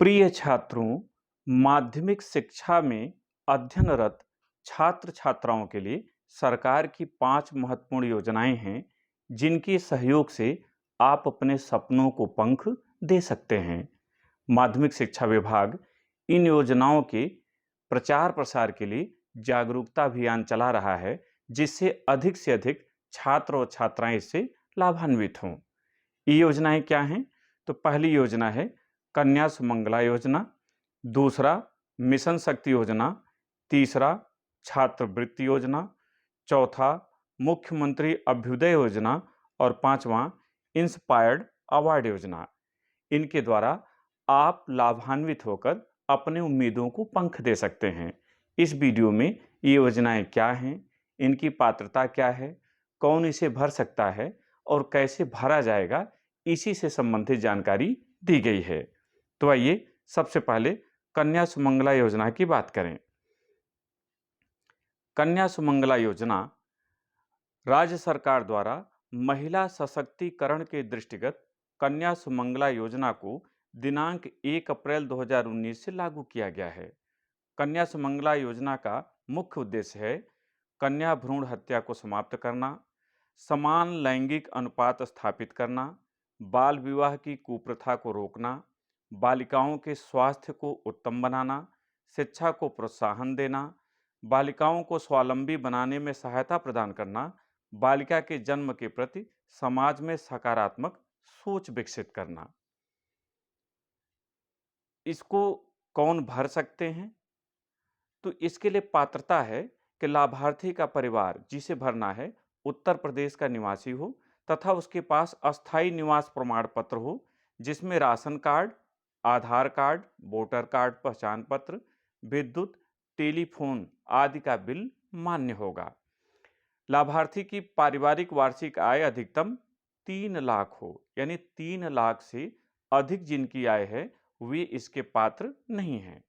प्रिय छात्रों, माध्यमिक शिक्षा में अध्ययनरत छात्र-छात्राओं के लिए सरकार की 5 महत्वपूर्ण योजनाएं हैं, जिनके सहयोग से आप अपने सपनों को पंख दे सकते हैं। माध्यमिक शिक्षा विभाग इन योजनाओं के प्रचार-प्रसार के लिए जागरूकता अभियान चला रहा है, जिससे अधिक से अधिक छात्र और छात्राएं इससे लाभान्वित हों। ये योजनाएं क्या हैं? तो पहली योजना है कन्या सुमंगला योजना, दूसरा मिशन शक्ति योजना, तीसरा छात्रवृत्ति योजना, चौथा मुख्यमंत्री अभ्युदय योजना और पांचवा इंस्पायर्ड अवार्ड योजना। इनके द्वारा आप लाभान्वित होकर अपने उम्मीदों को पंख दे सकते हैं। इस वीडियो में ये योजनाएं क्या हैं, इनकी पात्रता क्या है, कौन इसे भर सकता है और कैसे भरा जाएगा, इसी से संबंधित जानकारी दी गई है। तो आइए सबसे पहले कन्या सुमंगला योजना की बात करें। कन्या सुमंगला योजना राज्य सरकार द्वारा महिला सशक्तिकरण के दृष्टिगत कन्या सुमंगला योजना को दिनांक 1 अप्रैल 2019 से लागू किया गया है। कन्या सुमंगला योजना का मुख्य उद्देश्य है कन्या भ्रूण हत्या को समाप्त करना, समान लैंगिक अनुपात स्थापित करना, बाल विवाह की कुप्रथा को रोकना, बालिकाओं के स्वास्थ्य को उत्तम बनाना, शिक्षा को प्रोत्साहन देना, बालिकाओं को स्वावलंबी बनाने में सहायता प्रदान करना, बालिका के जन्म के प्रति समाज में सकारात्मक सोच विकसित करना। इसको कौन भर सकते हैं? तो इसके लिए पात्रता है कि लाभार्थी का परिवार जिसे भरना है उत्तर प्रदेश का निवासी हो तथा उसके पास अस्थायी निवास प्रमाण पत्र हो, जिसमें राशन कार्ड, आधार कार्ड, वोटर कार्ड पहचान पत्र, विद्युत, टेलीफोन आदि का बिल मान्य होगा। लाभार्थी की पारिवारिक वार्षिक आय अधिकतम 3 लाख हो, यानी 3 लाख से अधिक जिनकी आय है वे इसके पात्र नहीं हैं।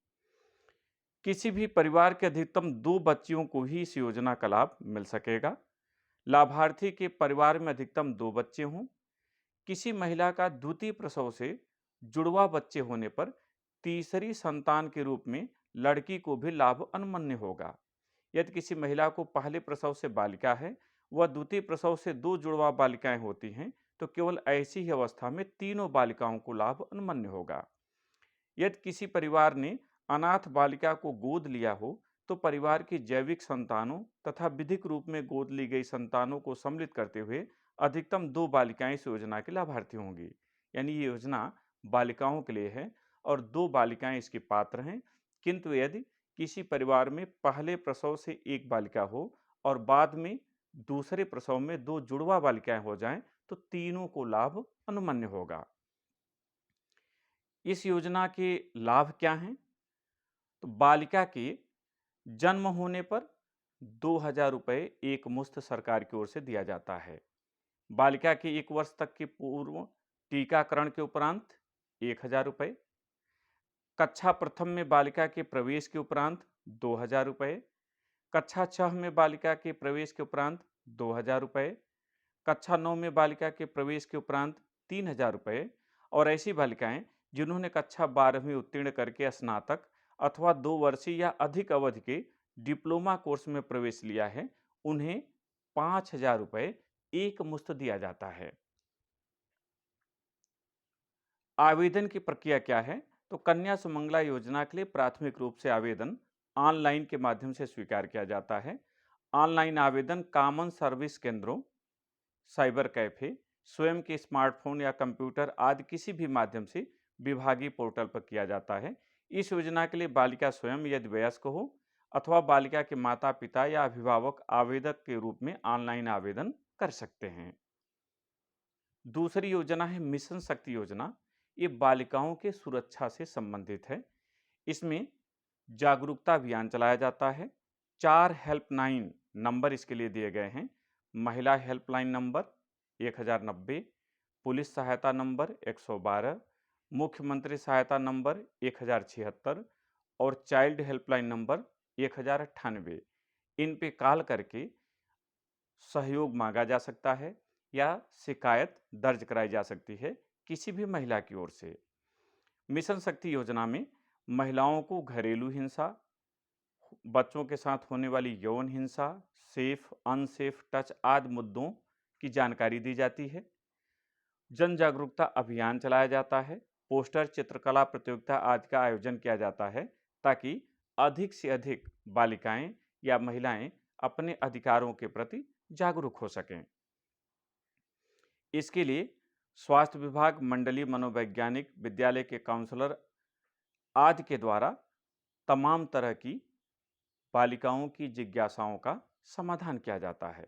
किसी भी परिवार के अधिकतम 2 बच्चियों को ही इस योजना का लाभ मिल सकेगा। लाभार्थी के परिवार में अधिकतम 2 बच्चे हों। किसी महिला का द्वितीय प्रसव से जुड़वा बच्चे होने पर तीसरी संतान के रूप में लड़की को भी लाभ अनुमन्य होगा। यदि किसी महिला को पहले प्रसव से बालिका है व द्वितीय प्रसव से 2 जुड़वा बालिकाएं होती हैं, तो केवल ऐसी ही अवस्था में तीनों बालिकाओं को लाभ अनुमन्य होगा। यदि किसी परिवार ने अनाथ बालिका को गोद लिया हो, तो परिवार की जैविक संतानों तथा विधिक रूप में गोद ली गई संतानों को सम्मिलित करते हुए अधिकतम 2 बालिकाएं इस योजना की लाभार्थी होंगी। यानी ये योजना बालिकाओं के लिए है और 2 बालिकाएं इसकी पात्र हैं। किंतु यदि किसी परिवार में पहले प्रसव से 1 बालिका हो और बाद में दूसरे प्रसव में 2 जुड़वा बालिकाएं हो जाएं, तो तीनों को लाभ अनुमन्य होगा। इस योजना के लाभ क्या हैं? तो बालिका के जन्म होने पर 2,000 रुपये एक मुश्त सरकार की ओर से दिया जाता है। बालिका के 1 वर्ष तक के पूर्व टीकाकरण के उपरांत 1,000 रुपये, कक्षा प्रथम में बालिका के प्रवेश के उपरांत 2,000 रुपये, कक्षा 6 में बालिका के प्रवेश के उपरांत 2,000 रुपये, कक्षा 9 में बालिका के प्रवेश के उपरांत 3,000 रुपये और ऐसी बालिकाएं जिन्होंने कक्षा 12वीं उत्तीर्ण करके स्नातक अथवा 2 वर्षीय या अधिक अवधि के डिप्लोमा कोर्स में प्रवेश लिया है, उन्हें 5,000 रुपये एक मुश्त दिया जाता है। आवेदन की प्रक्रिया क्या है? तो कन्या सुमंगला योजना के लिए प्राथमिक रूप से आवेदन ऑनलाइन के माध्यम से स्वीकार किया जाता है। ऑनलाइन आवेदन कॉमन सर्विस केंद्रों, साइबर कैफे, स्वयं के स्मार्टफोन या कंप्यूटर आदि किसी भी माध्यम से विभागीय पोर्टल पर किया जाता है। इस योजना के लिए बालिका स्वयं यदि वयस्क हो अथवा बालिका के माता पिता या अभिभावक आवेदक के रूप में ऑनलाइन आवेदन कर सकते हैं। दूसरी योजना है मिशन शक्ति योजना। ये बालिकाओं के सुरक्षा से संबंधित है। इसमें जागरूकता अभियान चलाया जाता है। 4 हेल्पलाइन नंबर इसके लिए दिए गए हैं। महिला हेल्पलाइन नंबर 1090, पुलिस सहायता नंबर 112, मुख्यमंत्री सहायता नंबर 1076 और चाइल्ड हेल्पलाइन नंबर 1098। इन पे कॉल करके सहयोग मांगा जा सकता है या शिकायत दर्ज कराई जा सकती है किसी भी महिला की ओर से। मिशन शक्ति योजना में महिलाओं को घरेलू हिंसा, बच्चों के साथ होने वाली यौन हिंसा, सेफ अनसेफ टच आदि मुद्दों की जानकारी दी जाती है। जन जागरूकता अभियान चलाया जाता है। पोस्टर, चित्रकला प्रतियोगिता आदि का आयोजन किया जाता है ताकि अधिक से अधिक बालिकाएं या महिलाएं अपने अधिकारों के प्रति जागरूक हो सकें। इसके लिए स्वास्थ्य विभाग, मंडलीय मनोवैज्ञानिक, विद्यालय के काउंसलर आदि के द्वारा तमाम तरह की बालिकाओं की जिज्ञासाओं का समाधान किया जाता है।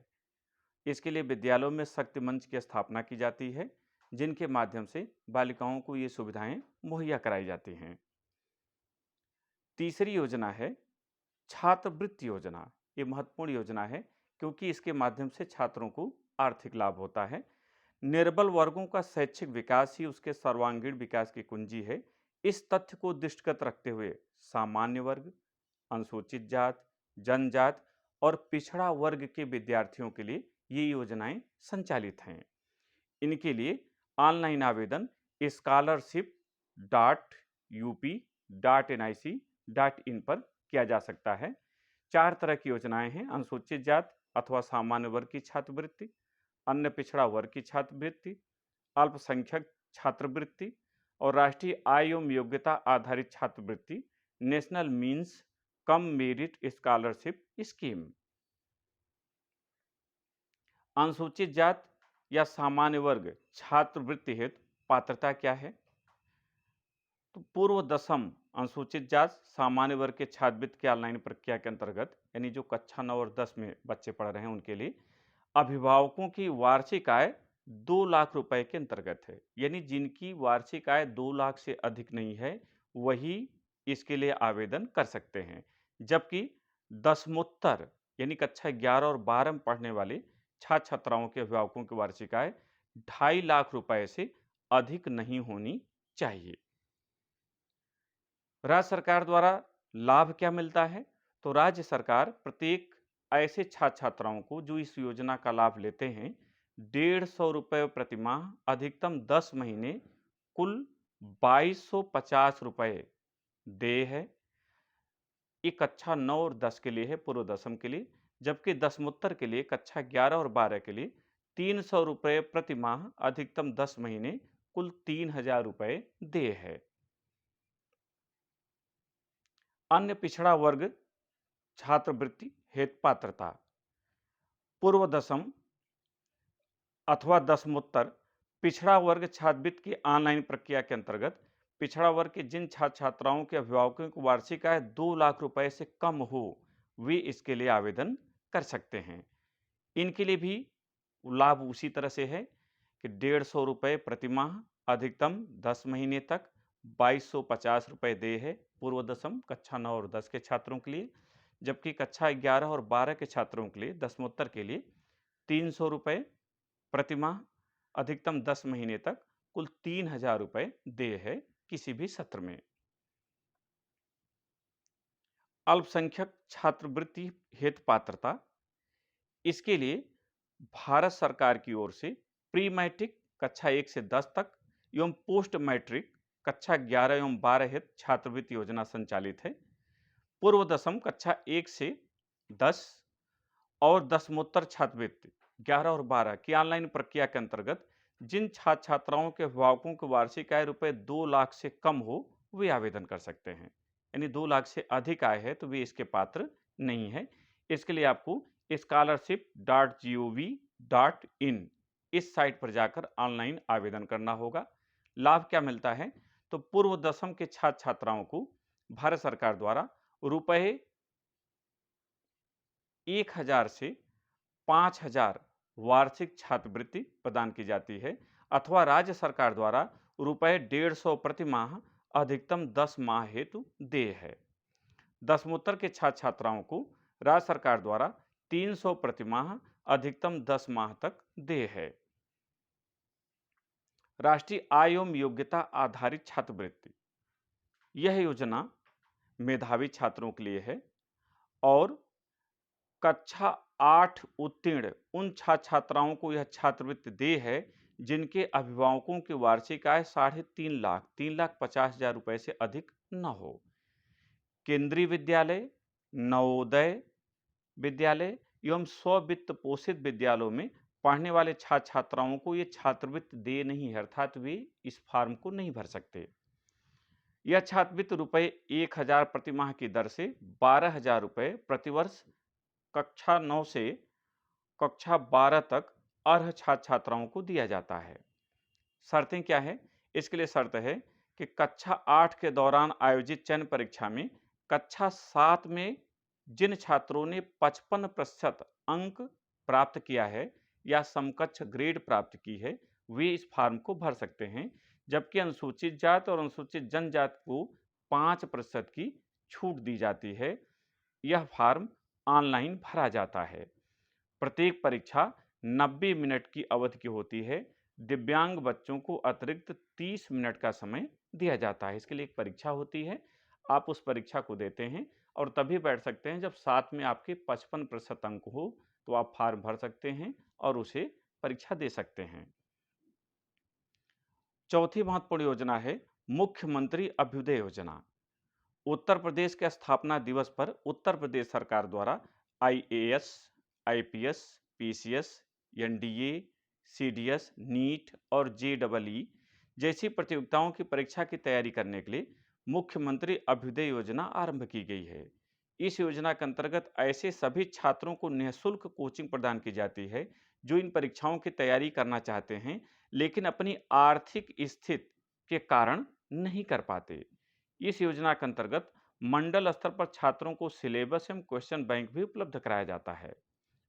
इसके लिए विद्यालयों में शक्ति मंच की स्थापना की जाती है, जिनके माध्यम से बालिकाओं को ये सुविधाएं मुहैया कराई जाती हैं। तीसरी योजना है छात्रवृत्ति योजना। ये महत्वपूर्ण योजना है क्योंकि इसके माध्यम से छात्रों को आर्थिक लाभ होता है। निर्बल वर्गों का शैक्षिक विकास ही उसके सर्वांगीण विकास की कुंजी है। इस तथ्य को दृष्टिगत रखते हुए सामान्य वर्ग, अनुसूचित जात, जनजात और पिछड़ा वर्ग के विद्यार्थियों के लिए ये योजनाएं संचालित हैं। इनके लिए ऑनलाइन आवेदन scholarship.up.nic.in पर किया जा सकता है। 4 तरह की योजनाएं हैं: अनुसूचित जात अथवा सामान्य वर्ग की छात्रवृत्ति, अन्य पिछड़ा वर्ग की छात्रवृत्ति, अल्पसंख्यक छात्रवृत्ति और राष्ट्रीय आय एवं योग्यता आधारित छात्रवृत्ति, national means cum merit scholarship scheme. अनुसूचित जात या सामान्य वर्ग छात्रवृत्ति हेतु पात्रता क्या है? तो पूर्व दसम अनुसूचित जात सामान्य वर्ग के छात्रवृत्ति की ऑनलाइन प्रक्रिया के अंतर्गत, यानी जो कक्षा 9 और 10 में बच्चे पढ़ रहे हैं उनके लिए अभिभावकों की वार्षिक आय 2 लाख रुपए के अंतर्गत है। यानी जिनकी वार्षिक आय 2 लाख से अधिक नहीं है वही इसके लिए आवेदन कर सकते हैं। जबकि दसमोत्तर यानी कक्षा 11 और 12 में पढ़ने वाले छात्र छात्राओं के अभिभावकों की वार्षिक आय 2.5 लाख रुपए से अधिक नहीं होनी चाहिए। राज्य सरकार द्वारा लाभ क्या मिलता है? तो राज्य सरकार प्रत्येक ऐसे छात्र छात्राओं को जो इस योजना का लाभ लेते हैं 150 रुपये प्रति माह, अधिकतम 10 महीने, कुल 2250 रुपये दे है। ये कक्षा 9 और 10 के लिए है, पूर्व दसम के लिए। जबकि दसमोत्तर के लिए कक्षा 11 और 12 के लिए 300 रुपये प्रति माह, अधिकतम 10 महीने, कुल 3000 रुपये दे है। अन्य पिछड़ा वर्ग छात्रवृत्ति हेतु पात्रता: पूर्व दसम अथवा दसमोत्तर पिछड़ा वर्ग छात्रवृत्ति की ऑनलाइन प्रक्रिया के अंतर्गत पिछड़ा वर्ग के जिन छात्र छात्राओं के अभिभावकों की वार्षिक आय 2 लाख रुपए से कम हो वे इसके लिए आवेदन कर सकते हैं। इनके लिए भी लाभ उसी तरह से है कि 150 रुपये प्रति माह, अधिकतम 10 महीने तक 2250 रुपये दे है पूर्व दसम कक्षा 9 और 10 के छात्रों के लिए। जबकि कक्षा 11 और 12 के छात्रों के लिए दसमोत्तर के लिए 300 रुपये प्रति माह, अधिकतम 10 महीने तक, कुल 3000 रुपये दे है किसी भी सत्र में। अल्पसंख्यक छात्रवृत्ति हेतु पात्रता: इसके लिए भारत सरकार की ओर से प्री मैट्रिक कक्षा 1 से 10 तक एवं पोस्ट मैट्रिक कक्षा 11 एवं 12 हेतु छात्रवृत्ति योजना संचालित है। पूर्व दसम कक्षा 1 से 10 और दसमोत्तर छात्रवृत्ति 11 और 12 की ऑनलाइन प्रक्रिया के अंतर्गत जिन छात्र छात्राओं के अभिभावकों की वार्षिक आय रुपए 2 लाख से कम हो वे आवेदन कर सकते हैं। यानी 2 लाख से अधिक आय है तो वे इसके पात्र नहीं है। इसके लिए आपको scholarship.gov.in इस साइट पर जाकर ऑनलाइन आवेदन करना होगा। लाभ क्या मिलता है? तो पूर्व दसम के छात्र छात्राओं को भारत सरकार द्वारा रुपए 1000 से 5000 वार्षिक छात्रवृत्ति प्रदान की जाती है अथवा राज्य सरकार द्वारा रुपए 150 प्रति माह, अधिकतम 10 माह हेतु दे है। दसमोत्तर के छात्र छात्राओं को राज्य सरकार द्वारा 300 प्रति माह, अधिकतम 10 माह तक दे है। राष्ट्रीय आय एवं योग्यता आधारित छात्रवृत्ति: यह योजना मेधावी छात्रों के लिए है और कक्षा 8 उत्तीर्ण उन छात्र छात्राओं को यह छात्रवृत्ति दे है जिनके अभिभावकों की वार्षिक आय 3.5 लाख 3,50,000 रुपए से अधिक न हो। केंद्रीय विद्यालय, नवोदय विद्यालय एवं स्व-वित्त पोषित विद्यालयों में पढ़ने वाले छात्र छात्राओं को ये छात्रवृत्ति दे नहीं है, अर्थात वे इस फॉर्म को नहीं भर सकते। यह छात्रवृत्ति रुपए 1,000 प्रति माह की दर से 12,000 रुपए प्रतिवर्ष कक्षा 9 से कक्षा 12 तक अर्ह छात्र छात्राओं को दिया जाता है। शर्तें क्या है? इसके लिए शर्त है कि कक्षा 8 के दौरान आयोजित चयन परीक्षा में कक्षा 7 में जिन छात्रों ने 55% अंक प्राप्त किया है या समकक्ष ग्रेड प्राप्त की है, वे इस फॉर्म को भर सकते हैं, जबकि अनुसूचित जाति और अनुसूचित जनजाति को 5% की छूट दी जाती है। यह फॉर्म ऑनलाइन भरा जाता है। प्रत्येक परीक्षा 90 मिनट की अवधि की होती है। दिव्यांग बच्चों को अतिरिक्त 30 मिनट का समय दिया जाता है। इसके लिए एक परीक्षा होती है, आप उस परीक्षा को देते हैं और तभी बैठ सकते हैं जब साथ में आपके 55% अंक हो, तो आप फॉर्म भर सकते हैं और उसे परीक्षा दे सकते हैं। चौथी महत्वपूर्ण योजना है मुख्यमंत्री अभ्युदय योजना। उत्तर प्रदेश के स्थापना दिवस पर उत्तर प्रदेश सरकार द्वारा IAS, IPS, PCS, NDA, CDS, NEET और जेईई जैसी प्रतियोगिताओं की परीक्षा की तैयारी करने के लिए मुख्यमंत्री अभ्युदय योजना आरंभ की गई है। इस योजना के अंतर्गत ऐसे सभी छात्रों को निःशुल्क कोचिंग प्रदान की जाती है जो इन परीक्षाओं की तैयारी करना चाहते हैं लेकिन अपनी आर्थिक स्थिति के कारण नहीं कर पाते। इस योजना के अंतर्गत मंडल स्तर पर छात्रों को सिलेबस एवं क्वेश्चन बैंक भी उपलब्ध कराया जाता है।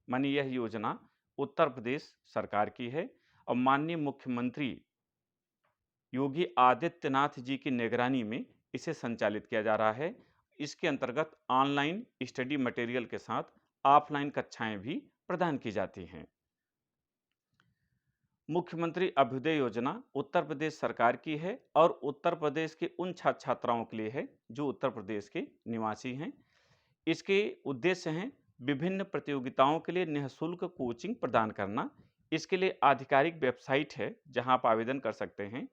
मानी यह योजना उत्तर प्रदेश सरकार की है और माननीय मुख्यमंत्री योगी आदित्यनाथ जी की निगरानी में इसे संचालित किया जा रहा है। इसके अंतर्गत ऑनलाइन स्टडी मटेरियल के साथ ऑफलाइन कक्षाएं भी प्रदान की जाती हैं। मुख्यमंत्री अभ्युदय योजना उत्तर प्रदेश सरकार की है और उत्तर प्रदेश के उन छात्र छात्राओं के लिए है जो उत्तर प्रदेश के निवासी हैं। इसके उद्देश्य हैं विभिन्न प्रतियोगिताओं के लिए निःशुल्क कोचिंग प्रदान करना। इसके लिए आधिकारिक वेबसाइट है जहां आप आवेदन कर सकते हैं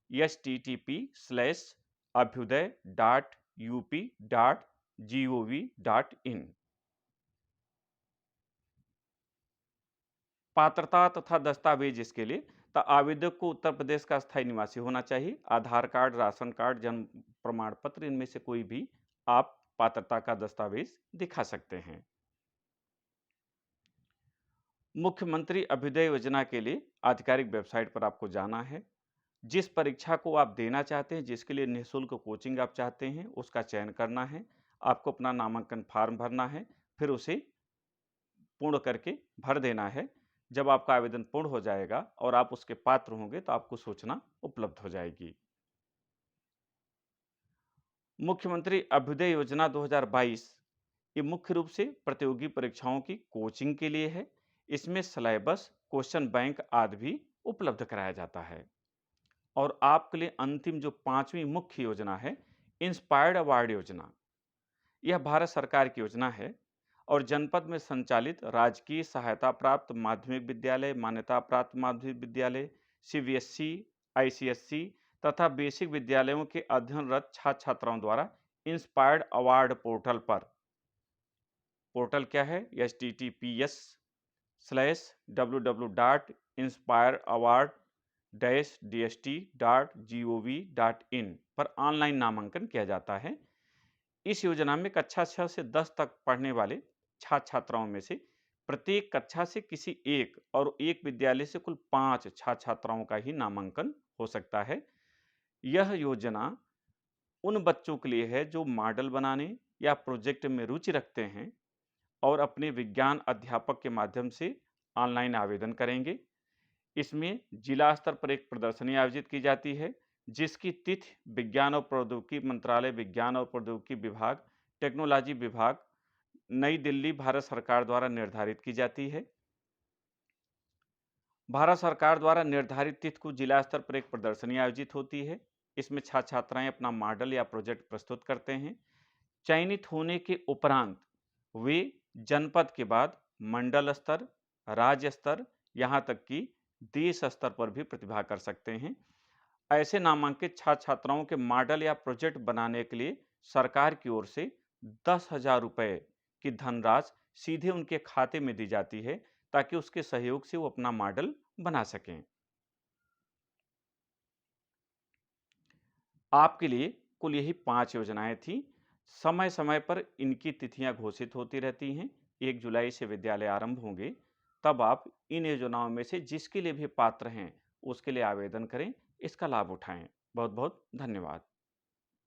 http://abhyuday.up.gov.in। पात्रता तथा दस्तावेज इसके लिए तो आवेदक को उत्तर प्रदेश का स्थायी निवासी होना चाहिए। आधार कार्ड, राशन कार्ड, जन्म प्रमाण पत्र, इनमें से कोई भी आप पात्रता का दस्तावेज दिखा सकते हैं। मुख्यमंत्री अभ्युदय योजना के लिए आधिकारिक वेबसाइट पर आपको जाना है। जिस परीक्षा को आप देना चाहते हैं, जिसके लिए निःशुल्क कोचिंग आप चाहते हैं, उसका चयन करना है। आपको अपना नामांकन फॉर्म भरना है, फिर उसे पूर्ण करके भर देना है। जब आपका आवेदन पूर्ण हो जाएगा और आप उसके पात्र होंगे तो आपको सूचना उपलब्ध हो जाएगी। मुख्यमंत्री अभ्युदय योजना 2022 ये मुख्य रूप से प्रतियोगी परीक्षाओं की कोचिंग के लिए है। इसमें सिलेबस, क्वेश्चन बैंक आदि भी उपलब्ध कराया जाता है। और आपके लिए अंतिम जो 5वीं मुख्य योजना है इंस्पायर्ड अवार्ड योजना। यह भारत सरकार की योजना है और जनपद में संचालित राजकीय सहायता प्राप्त माध्यमिक विद्यालय, मान्यता प्राप्त माध्यमिक विद्यालय, सीबीएसई, आईसीएसई तथा बेसिक विद्यालयों के अध्ययनरत छात्र छात्राओं द्वारा इंस्पायर्ड अवार्ड पोर्टल पर, पोर्टल क्या है, https://www.inspireaward-dst.gov.in पर ऑनलाइन नामांकन किया जाता है। इस योजना में कक्षा 6 से 10 तक पढ़ने वाले छात्र छात्राओं में से प्रत्येक कक्षा से किसी एक और एक विद्यालय से कुल 5 छात्र छात्राओं का ही नामांकन हो सकता है। यह योजना उन बच्चों के लिए है जो मॉडल बनाने या प्रोजेक्ट में रुचि रखते हैं और अपने विज्ञान अध्यापक के माध्यम से ऑनलाइन आवेदन करेंगे। इसमें जिला स्तर पर एक प्रदर्शनी आयोजित की जाती है जिसकी तिथि विज्ञान और प्रौद्योगिकी मंत्रालय, विज्ञान और प्रौद्योगिकी विभाग, टेक्नोलॉजी विभाग, नई दिल्ली, भारत सरकार द्वारा निर्धारित की जाती है। भारत सरकार द्वारा निर्धारित तिथि को जिला स्तर पर एक प्रदर्शनी आयोजित होती है। इसमें छात्र छात्राएं अपना मॉडल या प्रोजेक्ट प्रस्तुत करते हैं। चयनित होने के उपरांत वे जनपद के बाद मंडल स्तर, राज्य स्तर, यहाँ तक कि देश स्तर पर भी प्रतिभा कर सकते हैं। ऐसे नामांकित छात्र छात्राओं के मॉडल या प्रोजेक्ट बनाने के लिए सरकार की ओर से 10,000 रुपए की धनराशि सीधे उनके खाते में दी जाती है, ताकि उसके सहयोग से वो अपना मॉडल बना सकें। आपके लिए कुल यही 5 योजनाएं थी। समय समय पर इनकी तिथियां घोषित होती रहती हैं। 1 जुलाई से विद्यालय आरंभ होंगे। तब आप इन योजनाओं में से जिसके लिए भी पात्र हैं, उसके लिए आवेदन करें, इसका लाभ उठाएं। बहुत बहुत धन्यवाद।